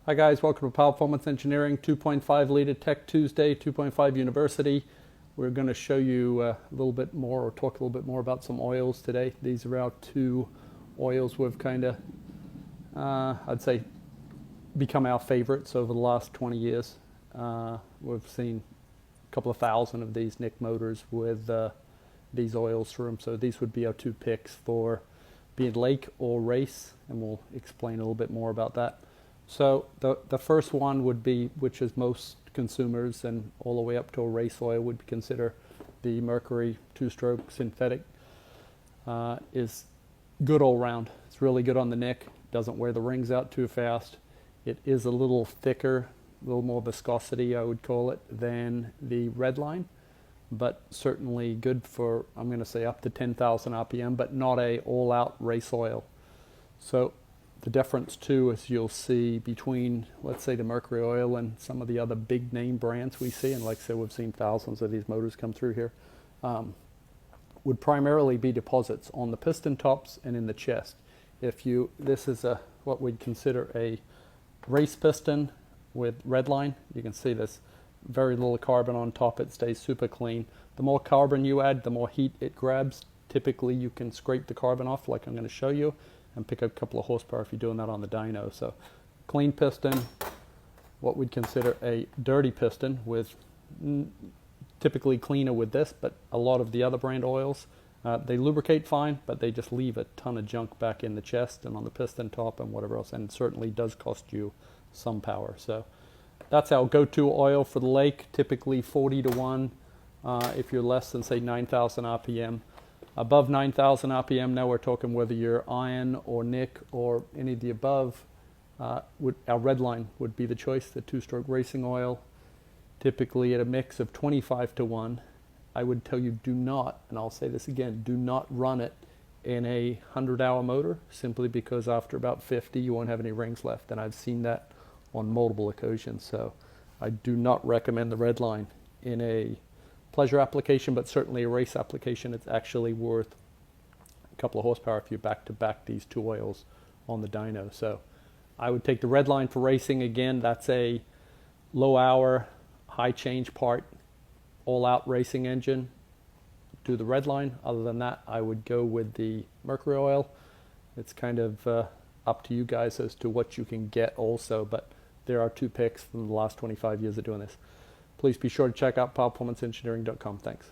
Hi guys, welcome to Power Performance Engineering 2.5 Liter Tech Tuesday, 2.5 University. We're going to show you a little bit more, or talk a little bit more about some oils today. These are our two oils we've kind of, I'd say, become our favorites over the last 20 years. We've seen a couple of thousand of these Nick motors with these oils through them. So these would be our two picks for being lake or race, and we'll explain a little bit more about that. So the first one would be, which is most consumers and all the way up to a race oil would consider the Mercury two-stroke synthetic. Is good all round. It's really good on the Nick, doesn't wear the rings out too fast. It is a little thicker, a little more viscosity, I would call it, than the Redline, but certainly good for, I'm going to say, up to 10,000 RPM, but not a all-out race oil. So the difference too, as you'll see, between, let's say, the Mercury oil and some of the other big name brands we see, and like I said, we've seen thousands of these motors come through here, would primarily be deposits on the piston tops and in the chest. This is what we'd consider a race piston with Redline. You can see this very little carbon on top. It stays super clean. The more carbon you add, the more heat it grabs. Typically you can scrape the carbon off, like I'm going to show you, and pick up a couple of horsepower if you're doing that on the dyno. So clean piston, what we'd consider a dirty piston, with typically cleaner with this, but a lot of the other brand oils, they lubricate fine, but they just leave a ton of junk back in the chest and on the piston top and whatever else, and it certainly does cost you some power. So that's our go-to oil for the lake, typically 40 to 1 if you're less than, say, 9,000 RPM. Above 9,000 RPM, now we're talking whether you're iron or Nick or any of the above, our Redline would be the choice, the two-stroke racing oil, typically at a mix of 25 to 1. I would tell you, do not, and I'll say this again, do not run it in a 100-hour motor, simply because after about 50 you won't have any rings left, and I've seen that on multiple occasions. So I do not recommend the Redline in a pleasure application, but certainly a race application. It's actually worth a couple of horsepower if you back-to-back these two oils on the dyno. So I would take the Redline for racing. Again, that's a low hour, high change part, all-out racing engine. Do the Redline. Other than that, I would go with the Mercury oil. It's kind of up to you guys as to what you can get also, but there are two picks from the last 25 years of doing this. Please be sure to check out powerperformanceengineering.com. Thanks.